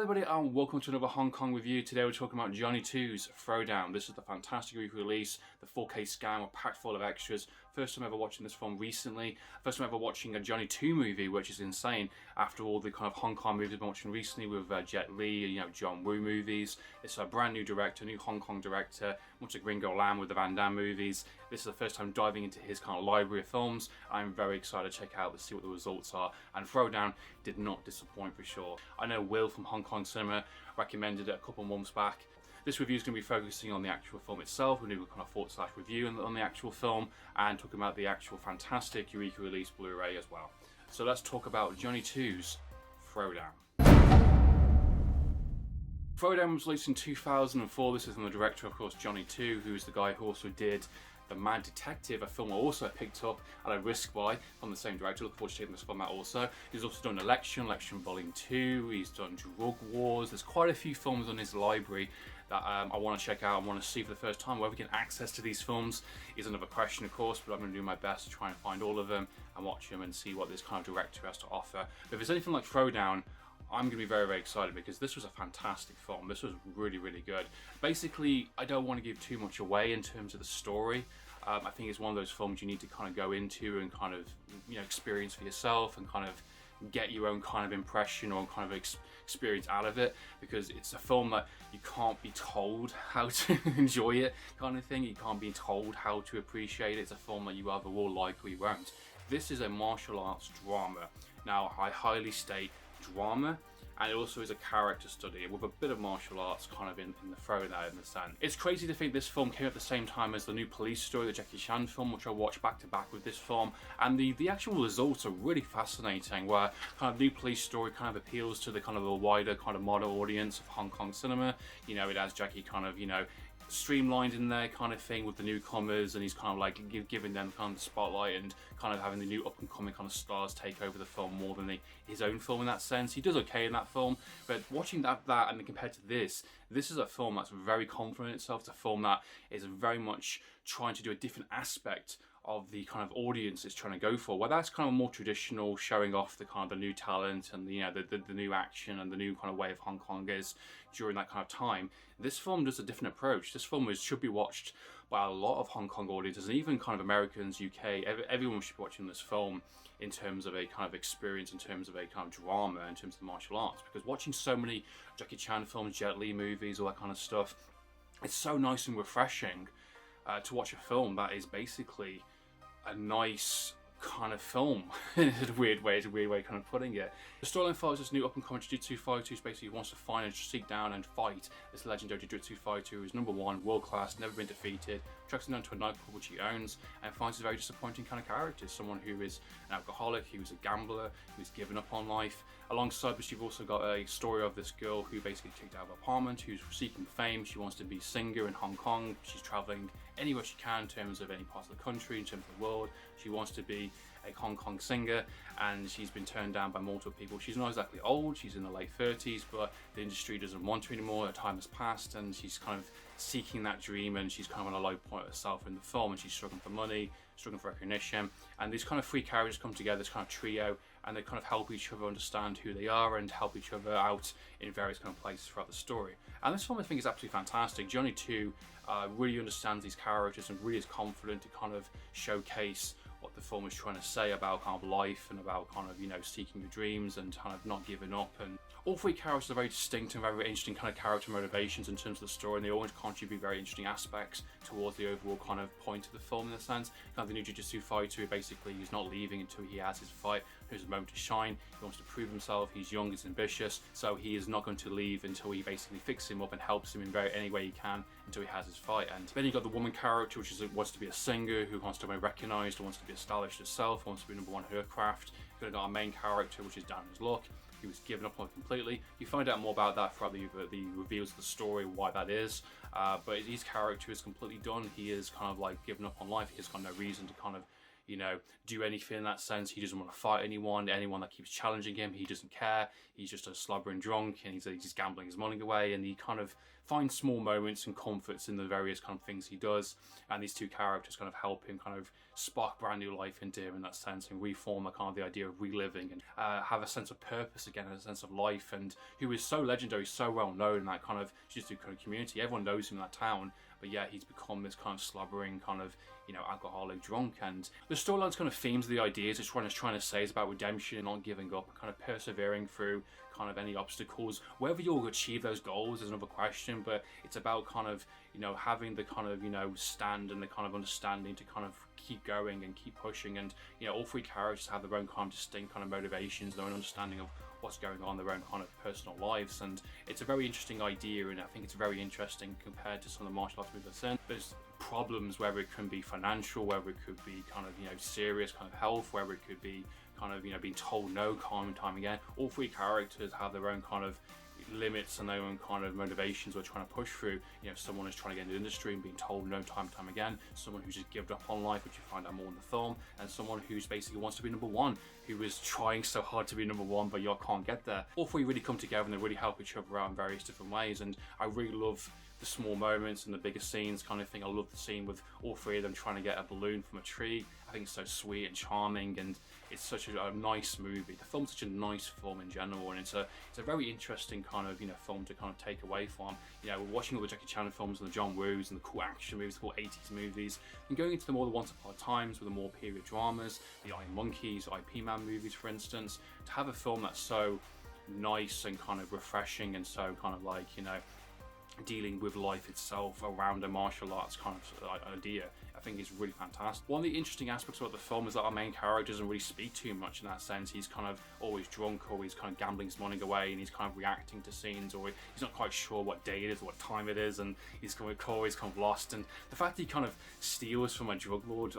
everybody and welcome to another Hong Kong review. Today we're talking about Johnnie To's Throwdown. This is the fantastic re-release, the 4K scan with packed full of extras. First time ever watching this film recently. First time ever watching a Johnnie To movie, which is insane after all the kind of Hong Kong movies I've been watching recently with Jet Li, John Woo movies. It's a brand new director, new Hong Kong director, much like Gringo Lam with the Van Damme movies. This is the first time diving into his kind of library of films. I'm very excited to check out to see what the results are. And Throwdown did not disappoint for sure. I know Will from Hong Kong Cinema recommended it a couple months back. This review is going to be focusing on the actual film itself. We're going to do a kind of thought/review on the actual film and talking about the actual fantastic EUREKA release Blu-ray as well. So let's talk about Johnnie To's Throwdown. Throwdown was released in 2004. This is from the director, of course, Johnnie To, who is the guy who also did The Mad Detective, a film I also picked up at a risk buy from the same director. Looking forward to taking this film out also. He's also done Election Volume 2, he's done Drug Wars. There's quite a few films on his library that I want to check out and want to see for the first time. Whether we get access to these films is another question, of course, but I'm going to do my best to try and find all of them and watch them and see what this kind of director has to offer. But if it's anything like Throwdown, I'm going to be very, very excited because this was a fantastic film. This was really, really good. Basically, I don't want to give too much away in terms of the story. I think it's one of those films you need to kind of go into and kind of, experience for yourself and kind of get your own kind of impression or kind of experience out of it, because it's a film that you can't be told how to enjoy it kind of thing. You can't be told how to appreciate it. It's a film that you either will like or you won't. This is a martial arts drama. Now, I highly state drama, and it also is a character study with a bit of martial arts kind of in the throwdown in the sense. It's crazy to think this film came at the same time as the new Police Story, the Jackie Chan film, which I watched back to back with this film, and the actual results are really fascinating, where kind of new Police Story kind of appeals to the kind of a wider kind of modern audience of Hong Kong cinema. It has Jackie kind of, streamlined in there kind of thing with the newcomers, and he's kind of like giving them kind of the spotlight and kind of having the new up and coming kind of stars take over the film more than his own film in that sense. He does okay in that film, but watching that and then compared to this is a film that's very confident in itself. It's a film that is very much trying to do a different aspect of the kind of audience it's trying to go for, where that's kind of more traditional, showing off the kind of the new talent and the new action and the new kind of way of Hong Kong is during that kind of time. This film does a different approach. This film should be watched by a lot of Hong Kong audiences, and even kind of Americans, UK, everyone should be watching this film in terms of a kind of experience, in terms of a kind of drama, in terms of martial arts, because watching so many Jackie Chan films, Jet Li movies, all that kind of stuff, it's so nice and refreshing to watch a film that is basically a nice kind of film in a weird way kind of putting it. The storyline follows this new up-and-coming jiu-jitsu fighter who basically wants to find and seek down and fight this legendary jiu-jitsu fighter who is #1, world-class, never been defeated, tracks him down to a nightclub which he owns, and finds a very disappointing kind of character, someone who is an alcoholic, who is a gambler, who's given up on life. Alongside which you've also got a story of this girl who basically kicked out of her apartment, who's seeking fame. She wants to be a singer in Hong Kong. She's traveling anywhere she can in terms of any parts of the country, in terms of the world. She wants to be a Hong Kong singer, and she's been turned down by multiple people. She's not exactly old, she's in the late 30s, but the industry doesn't want her anymore. Her time has passed, and she's kind of seeking that dream, and she's kind of on a low point herself in the film, and she's struggling for money, struggling for recognition. And these kind of three characters come together, this kind of trio, and they kind of help each other understand who they are and help each other out in various kind of places throughout the story. And this film, I think, is absolutely fantastic. Johnnie To really understands these characters and really is confident to kind of showcase what the film is trying to say about kind of life and about kind of, seeking your dreams and kind of not giving up. And all three characters are very distinct and very interesting kind of character motivations in terms of the story, and they always contribute very interesting aspects towards the overall kind of point of the film in a sense. Kind of the new jiu-jitsu fighter who basically he's not leaving until he has his fight. There's a moment to shine. He wants to prove himself. He's young, he's ambitious, so he is not going to leave until he basically fixes him up and helps him in any way he can until he has his fight. And then you got the woman character, which wants to be a singer, who wants to be recognised, wants to be established herself, wants to be #1 in her craft. You've got our main character, which is down his luck. He was given up on completely. You find out more about that throughout the reveals of the story, why that is. But his character is completely done. He is kind of like given up on life. He's got no reason to kind of you know, do anything in that sense. He doesn't want to fight anyone that keeps challenging him. He doesn't care. He's just a slobbering drunk, and he's just gambling his money away, and he kind of finds small moments and comforts in the various kind of things he does, and these two characters kind of help him kind of spark brand new life into him in that sense, and reform the kind of the idea of reliving and have a sense of purpose again, a sense of life, and who is so legendary, so well known in that kind of jiu-jitsu kind of community. Everyone knows him in that town, but yeah, he's become this kind of slobbering kind of, you know, alcoholic drunk. And the storyline's kind of themes, the ideas it's trying to say is about redemption and not giving up, and kind of persevering through kind of any obstacles. Whether you'll achieve those goals is another question, but it's about kind of, you know, having the kind of, you know, stand and the kind of understanding to kind of keep going and keep pushing. And, you know, all three characters have their own kind of distinct kind of motivations, their own understanding of what's going on in their own kind of personal lives, and it's a very interesting idea, and I think it's very interesting compared to some of the martial arts movies I've seen. There's problems, whether it can be financial, whether it could be kind of, you know, serious kind of health, whether it could be kind of, you know, being told no time and time again. All three characters have their own kind of limits and their own kind of motivations we're trying to push through. You know, someone is trying to get into the industry and being told no time and time again, someone who's just given up on life, which you find out more in the film, and someone who's basically wants to be number one, who is trying so hard to be number one but you can't get there. All three really come together and they really help each other out in various different ways, and I really love the small moments and the bigger scenes kind of thing. I love the scene with all three of them trying to get a balloon from a tree. I think it's so sweet and charming, and it's such a nice movie. The film's such a nice film in general, and it's a very interesting kind of, you know, film to kind of take away from. You know, we're watching all the Jackie Chan films and the John Woos and the cool action movies, the cool 80s movies, and going into the more the Once Upon a Times with the more period dramas, the Iron Monkeys, IP Man movies, for instance. To have a film that's so nice and kind of refreshing and so kind of like, you know, dealing with life itself around a martial arts kind of idea, I think is really fantastic. One of the interesting aspects about the film is that our main character doesn't really speak too much in that sense. He's kind of always drunk, or he's kind of gambling his money away, and he's kind of reacting to scenes, or he's not quite sure what day it is or what time it is, and he's kind of lost. And the fact that he kind of steals from a drug lord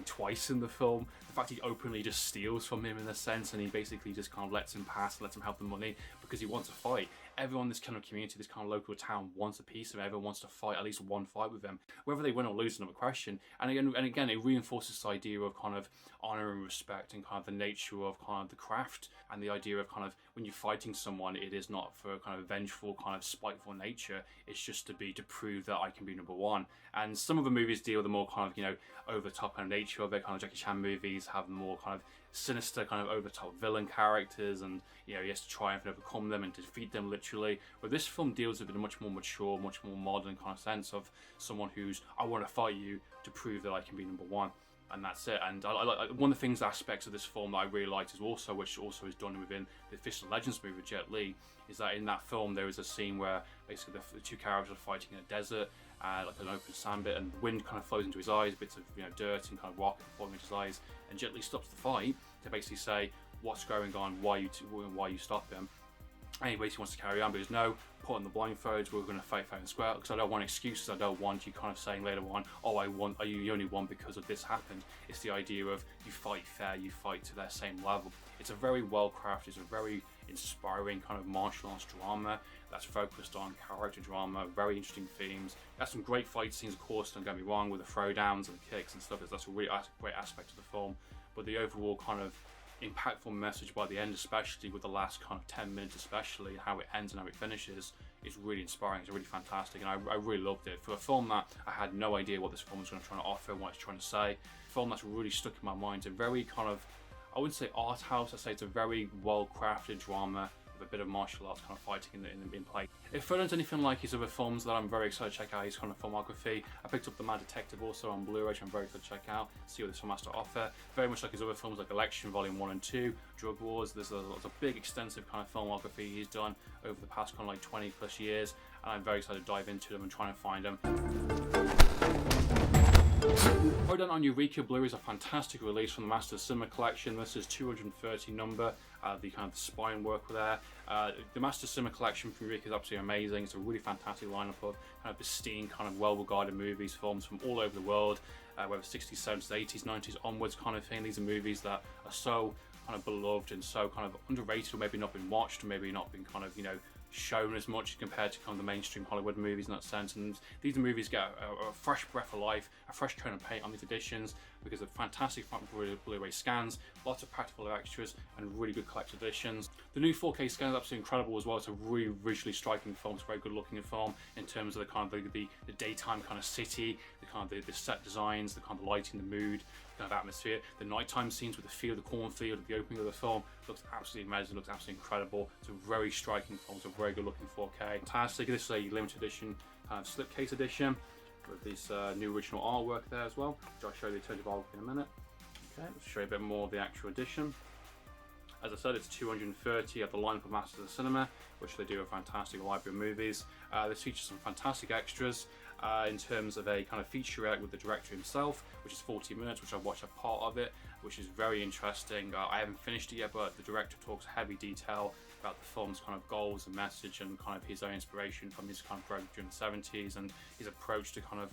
twice in the film, the fact he openly just steals from him in a sense, and he basically just kind of lets him pass, lets him have the money because he wants to fight. Everyone in this kind of community, this kind of local town, wants a piece of him. Everyone wants to fight, at least one fight with him. Whether they win or lose is another question. And again, it reinforces this idea of kind of honor and respect, and kind of the nature of kind of the craft, and the idea of kind of when you're fighting someone, it is not for a kind of vengeful, kind of spiteful nature. It's just to prove that I can be number one. And some of the movies deal with the more kind of, you know, over the top kind of nature of it. Kind of Jackie Chan movies have more kind of sinister, kind of over the top villain characters, and, you know, he has to triumph and overcome them and defeat them literally. But this film deals with it in a much more mature, much more modern kind of sense of someone who's, I want to fight you to prove that I can be number one, and that's it. And I like one of the things, aspects of this film that I really liked is also, which also is done within the Fist of Legends movie with Jet Li, is that in that film there is a scene where basically the two characters are fighting in a desert, like an open sand bit, and wind kind of flows into his eyes, bits of, you know, dirt and kind of rock falling into his eyes, and Jet Li stops the fight to basically say, what's going on, why you stop him. Anyways, he wants to carry on, but he goes, no, put on the blindfolds, we're going to fight fair and square, because I don't want excuses. I don't want you kind of saying later on, oh, you only won because of this happened. It's the idea of you fight fair, you fight to their same level. It's a very well crafted, it's a very inspiring kind of martial arts drama that's focused on character drama, very interesting themes. There's some great fight scenes, of course, don't get me wrong, with the throwdowns and the kicks and stuff. That's a really great aspect of the film, but the overall kind of impactful message by the end, especially with the last kind of 10 minutes, especially how it ends and how it finishes, is really inspiring. It's really fantastic, and I really loved it. For a film that I had no idea what this film was going to try to offer and what it's trying to say, a film that's really stuck in my mind. It's a very kind of, I wouldn't say art house, I'd say it's a very well crafted drama with a bit of martial arts kind of fighting in play. If Ferdinand's anything like his other films, that I'm very excited to check out his kind of filmography. I picked up The Mad Detective also on Blu-ray, which I'm very excited to check out, see what this film has to offer. Very much like his other films like Election Volume 1 and 2, Drug Wars. There's a big extensive kind of filmography he's done over the past kind of like 20 plus years, and I'm very excited to dive into them and try and find them. Done on EUREKA Blu-ray is a fantastic release from the Master Cinema Collection. This is 230 number, the kind of the spine work there. The Master Cinema Collection from EUREKA is absolutely amazing. It's a really fantastic lineup of kind of pristine, kind of well-regarded movies, films from all over the world, whether 60s, 70s, 80s, 90s onwards kind of thing. These are movies that are so kind of beloved and so kind of underrated, or maybe not been watched, or maybe not been kind of, you know, shown as much compared to kind of the mainstream Hollywood movies in that sense. And these movies get a fresh breath of life, a fresh tone of paint on these editions because of fantastic front Blu-ray scans, lots of practical extras, and really good collector's editions. The new 4K scan is absolutely incredible as well. It's a really visually striking film. It's a very good looking film in terms of the kind of the daytime kind of city, the kind of the set designs, the kind of lighting, the mood, kind of atmosphere. The nighttime scenes with the feel of the cornfield at the opening of the film looks absolutely amazing, looks absolutely incredible. It's a very striking film. It's a very good looking 4K. Fantastic. This is a limited edition slipcase edition with this new original artwork there as well, which I'll show you the alternative artwork in a minute. Okay, let's show you a bit more of the actual edition. As I said, it's 230 at the lineup of Masters of Cinema, which they do a fantastic library of movies. This features some fantastic extras in terms of a kind of featurette with the director himself, which is 40 minutes, which I've watched a part of it, which is very interesting. I haven't finished it yet, but the director talks heavy detail about the film's kind of goals and message and kind of his own inspiration from his kind of growth during the 70s and his approach to kind of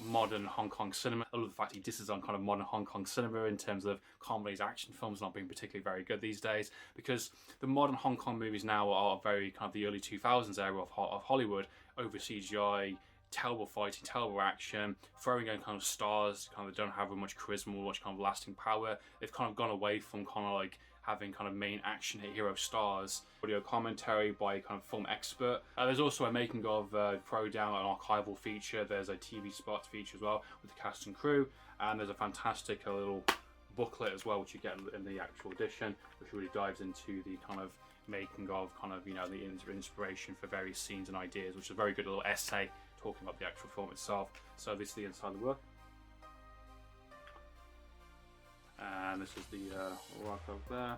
modern Hong Kong cinema. I love the fact he disses on kind of modern Hong Kong cinema in terms of comedies, action films not being particularly very good these days, because the modern Hong Kong movies now are very kind of the early 2000s era of Hollywood, over CGI, terrible fighting, terrible action, throwing in kind of stars kind of don't have much charisma or much kind of lasting power. They've kind of gone away from kind of like having kind of main action hero stars. Audio commentary by a kind of film expert. There's also a making of Throwdown, an archival feature. There's a TV spots feature as well with the cast and crew, and there's a fantastic little booklet as well, which you get in the actual edition, which really dives into the kind of making of kind of, you know, the inspiration for various scenes and ideas, which is a very good little essay talking about the actual film itself. So this is the inside of the work. And this is the work over there,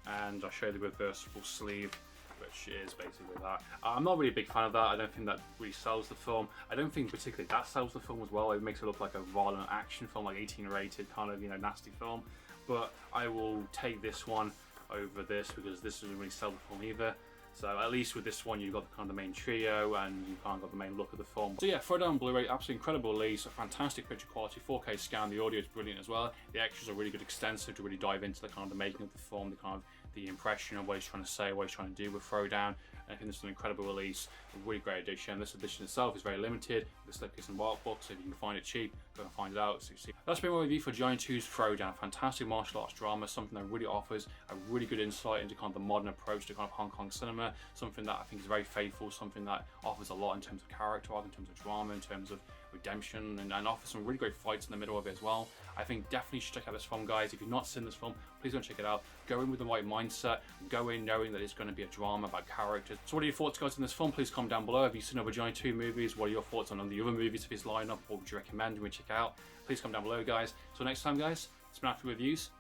and I'll show you the reversible sleeve, which is basically that. I'm not really a big fan of that. I don't think that really sells the film. I don't think particularly that sells the film as well. It makes it look like a violent action film, like 18 rated kind of, you know, nasty film. But I will take this one over this because this doesn't really sell the film either. So at least with this one, you've got the kind of the main trio and you've kind of got the main look of the film. So yeah, Throwdown Blu-ray, absolutely incredible release, a fantastic picture quality, 4K scan, the audio is brilliant as well. The extras are really good, extensive to really dive into the kind of the making of the film, the kind of the impression of what he's trying to say, what he's trying to do with Throwdown. I think this is an incredible release, a really great edition. This edition itself is very limited, the slipcase and workbook, so if you can find it cheap, go and find it out. So that's been my review for Johnnie To's Throwdown, a fantastic martial arts drama, something that really offers a really good insight into kind of the modern approach to kind of Hong Kong cinema, something that I think is very faithful, something that offers a lot in terms of character arc, in terms of drama, in terms of redemption, and offers some really great fights in the middle of it as well. I think definitely you should check out this film, guys. If you've not seen this film, please go and check it out. Go in with the right mindset, go in knowing that it's going to be a drama about characters. So what are your thoughts, guys, on this film? Please comment down below. Have you seen other Johnnie To movies? What are your thoughts on the other movies of his lineup? What would you recommend we check out? Please comment down below, guys. So next time, guys, it's been Amphlett Reviews.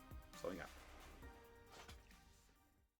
Signing out.